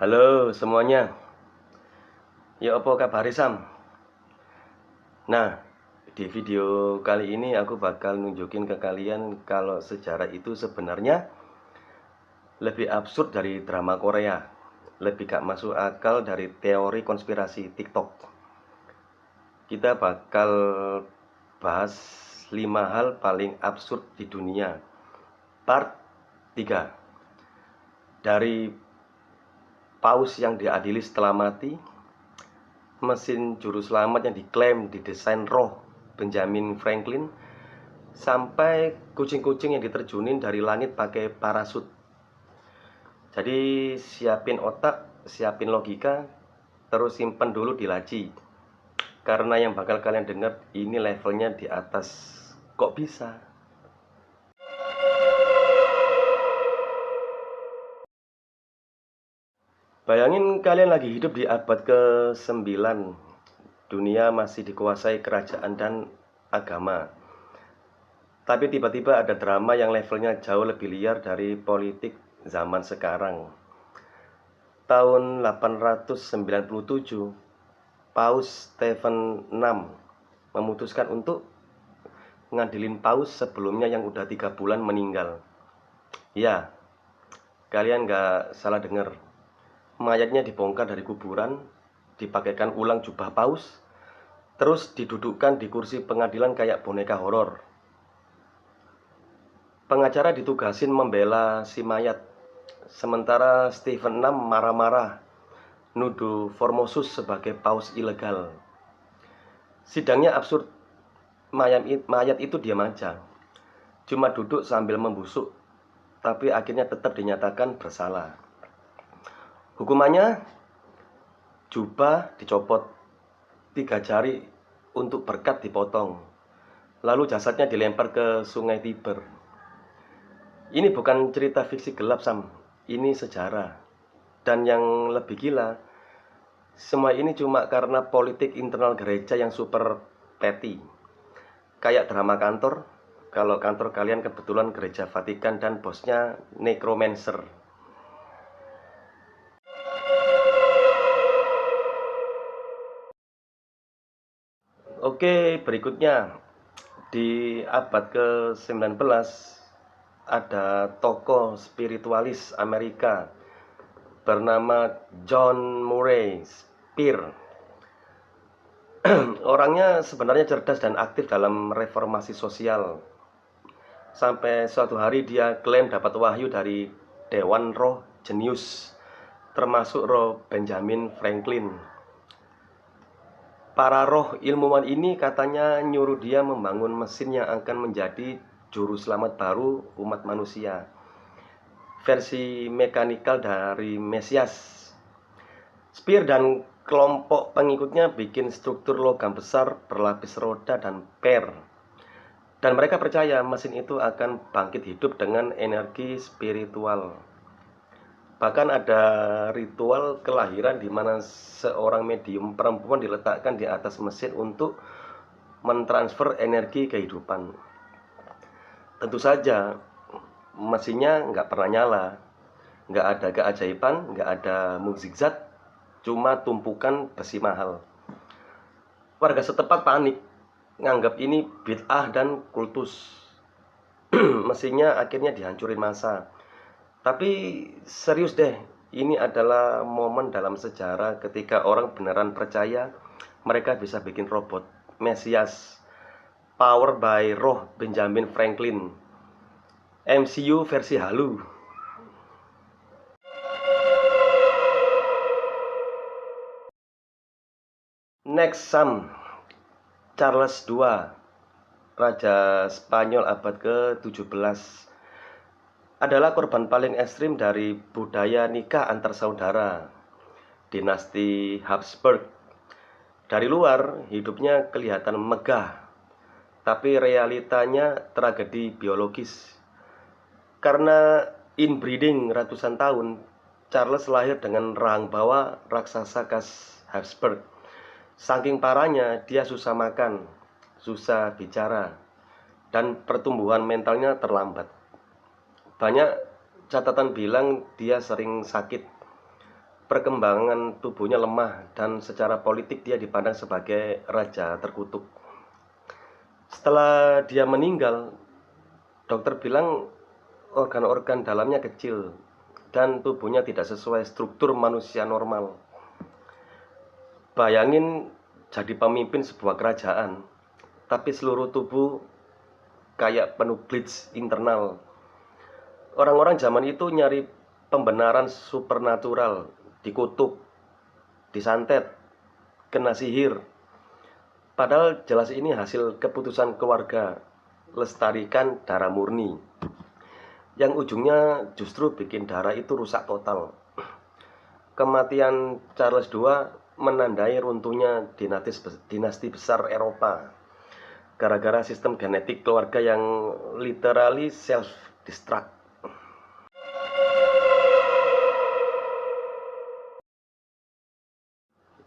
Halo semuanya, ya apa kabar Sam? Nah, di video kali ini aku bakal nunjukin ke kalian kalau sejarah itu sebenarnya lebih absurd dari drama Korea, lebih gak masuk akal dari teori konspirasi TikTok. Kita bakal bahas 5 hal paling absurd di dunia. Part 3. Dari paus yang diadili setelah mati, mesin juru selamat yang diklaim didesain roh Benjamin Franklin, sampai kucing-kucing yang diterjunin dari langit pakai parasut. Jadi siapin otak, siapin logika, terus simpen dulu di laci. Karena yang bakal kalian dengar ini levelnya di atas. Kok bisa? Bayangin kalian lagi hidup di abad ke-9. Dunia masih dikuasai kerajaan dan agama. Tapi tiba-tiba ada drama yang levelnya jauh lebih liar dari politik zaman sekarang. Tahun 897, Paus Stephen VI memutuskan untuk ngadilin paus sebelumnya yang udah 3 bulan meninggal. Ya, kalian gak salah dengar. Mayatnya dibongkar dari kuburan, dipakaikan ulang jubah paus, terus didudukkan di kursi pengadilan kayak boneka horor. Pengacara ditugasin membela si mayat, sementara Stephen VI marah-marah nuduh Formosus sebagai paus ilegal. Sidangnya absurd. Mayat itu diam aja, cuma duduk sambil membusuk, tapi akhirnya tetap dinyatakan bersalah. Hukumannya, jubah dicopot, 3 jari untuk berkat dipotong, lalu jasadnya dilempar ke sungai Tiber. Ini bukan cerita fiksi gelap, Sam. Ini sejarah. Dan yang lebih gila, semua ini cuma karena politik internal gereja yang super petty. Kayak drama kantor, kalau kantor kalian kebetulan gereja Vatikan dan bosnya necromancer. Oke, berikutnya. Di abad ke-19 ada tokoh spiritualis Amerika bernama John Murray Spear. Orangnya sebenarnya cerdas dan aktif dalam reformasi sosial. Sampai suatu hari dia klaim dapat wahyu dari Dewan Roh Jenius, termasuk roh Benjamin Franklin. Para roh ilmuwan ini katanya nyuruh dia membangun mesin yang akan menjadi juru selamat baru umat manusia. Versi mekanikal dari Mesias. Spear dan kelompok pengikutnya bikin struktur logam besar berlapis roda dan per. Dan mereka percaya mesin itu akan bangkit hidup dengan energi spiritual. Bahkan ada ritual kelahiran di mana seorang medium perempuan diletakkan di atas mesin untuk mentransfer energi kehidupan. Tentu saja mesinnya nggak pernah nyala, nggak ada keajaiban, nggak ada mukjizat, cuma tumpukan besi mahal. Warga setempat panik, nganggap ini bid'ah dan kultus. Mesinnya akhirnya dihancurin massa. Tapi serius deh, ini adalah momen dalam sejarah ketika orang beneran percaya mereka bisa bikin robot Mesias, power by roh Benjamin Franklin. MCU versi halu. Next, Sam. Charles II, Raja Spanyol abad ke-17, adalah korban paling ekstrim dari budaya nikah antar saudara, dinasti Habsburg. Dari luar, hidupnya kelihatan megah, tapi realitanya tragedi biologis. Karena inbreeding ratusan tahun, Charles lahir dengan rahang bawah raksasa khas Habsburg. Saking parahnya, dia susah makan, susah bicara, dan pertumbuhan mentalnya terlambat. Banyak catatan bilang dia sering sakit. perkembangan tubuhnya lemah dan secara politik dia dipandang sebagai raja terkutuk. Setelah dia meninggal, dokter bilang organ-organ dalamnya kecil dan tubuhnya tidak sesuai struktur manusia normal. Bayangin jadi pemimpin sebuah kerajaan, tapi seluruh tubuh kayak penuh glitch internal. Orang-orang zaman itu nyari pembenaran supernatural, dikutuk, disantet, kena sihir. Padahal jelas ini hasil keputusan keluarga, lestarikan darah murni. Yang ujungnya justru bikin darah itu rusak total. Kematian Charles II menandai runtuhnya dinasti besar Eropa. Gara-gara sistem genetik keluarga yang literally self-destruct.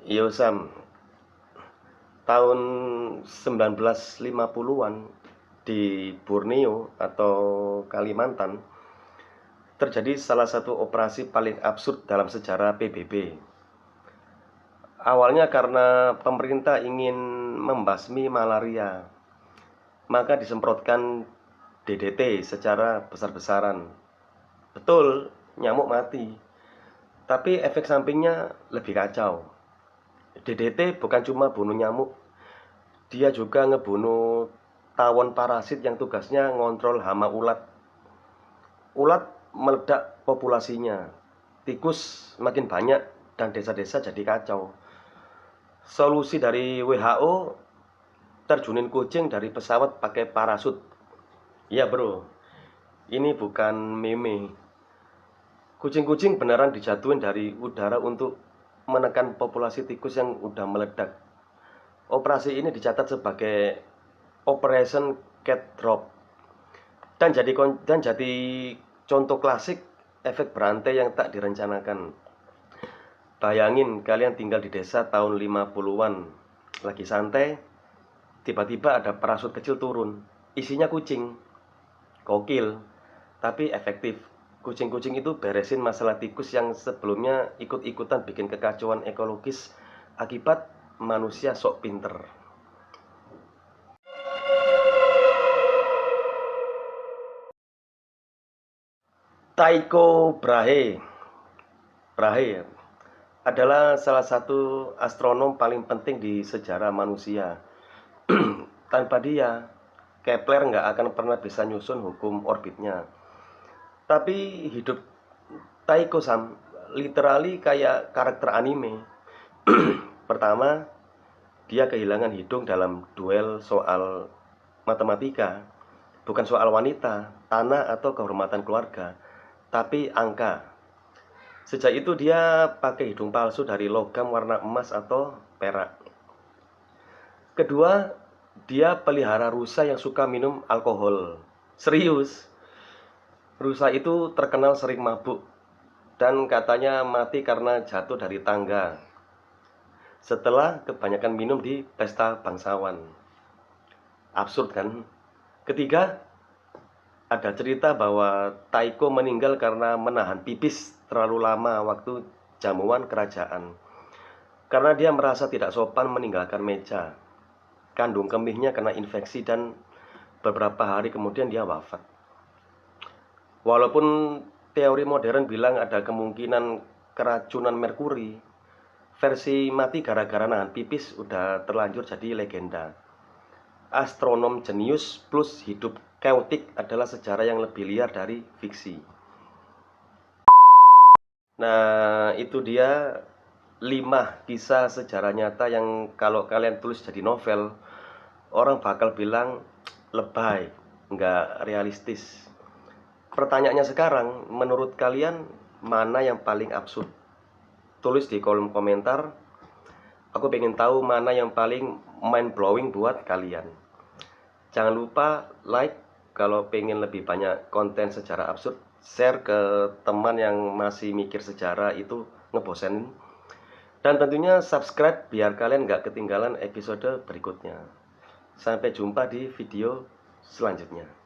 Yo Sam, tahun 1950-an di Borneo atau Kalimantan terjadi salah satu operasi paling absurd dalam sejarah PBB. Awalnya karena pemerintah ingin membasmi malaria, maka disemprotkan DDT secara besar-besaran. Betul, nyamuk mati, tapi efek sampingnya lebih kacau. DDT bukan cuma bunuh nyamuk, dia juga ngebunuh tawon parasit yang tugasnya ngontrol hama ulat. Ulat meledak populasinya, tikus makin banyak, dan desa-desa jadi kacau. Solusi dari WHO, terjunin kucing dari pesawat pakai parasut. Ya bro, ini bukan meme. Kucing-kucing beneran dijatuhin dari udara untuk menekan populasi tikus yang udah meledak. Operasi ini dicatat sebagai Operation Cat Drop dan jadi contoh klasik efek berantai yang tak direncanakan. Bayangin kalian tinggal di desa tahun 50-an, lagi santai, tiba-tiba ada parasut kecil turun, isinya kucing. Gokil, tapi efektif. Kucing-kucing itu beresin masalah tikus yang sebelumnya ikut-ikutan bikin kekacauan ekologis akibat manusia sok pinter. Tycho Brahe adalah salah satu astronom paling penting di sejarah manusia. Tanpa dia, Kepler nggak akan pernah bisa nyusun hukum orbitnya. Tapi hidup Tycho Sam literally kayak karakter anime. Pertama, dia kehilangan hidung dalam duel soal matematika. Bukan soal wanita, tanah, atau kehormatan keluarga, tapi angka. Sejak itu dia pakai hidung palsu dari logam warna emas atau perak. Kedua, dia pelihara rusa yang suka minum alkohol. Serius. Rusa itu terkenal sering mabuk dan katanya mati karena jatuh dari tangga setelah kebanyakan minum di pesta bangsawan. Absurd kan? Ketiga, ada cerita bahwa Tycho meninggal karena menahan pipis terlalu lama waktu jamuan kerajaan. Karena dia merasa tidak sopan meninggalkan meja. Kandung kemihnya kena infeksi dan beberapa hari kemudian dia wafat. Walaupun teori modern bilang ada kemungkinan keracunan merkuri, versi mati gara-gara nahan pipis udah terlanjur jadi legenda. Astronom jenius plus hidup chaotic adalah sejarah yang lebih liar dari fiksi. Nah, itu dia 5 kisah sejarah nyata yang kalau kalian tulis jadi novel, orang bakal bilang lebay, nggak realistis. Pertanyaannya sekarang, menurut kalian mana yang paling absurd? Tulis di kolom komentar. Aku pengen tahu mana yang paling mind blowing buat kalian. Jangan lupa like kalau pengen lebih banyak konten sejarah absurd. Share ke teman yang masih mikir sejarah itu ngebosenin. Dan tentunya subscribe biar kalian nggak ketinggalan episode berikutnya. Sampai jumpa di video selanjutnya.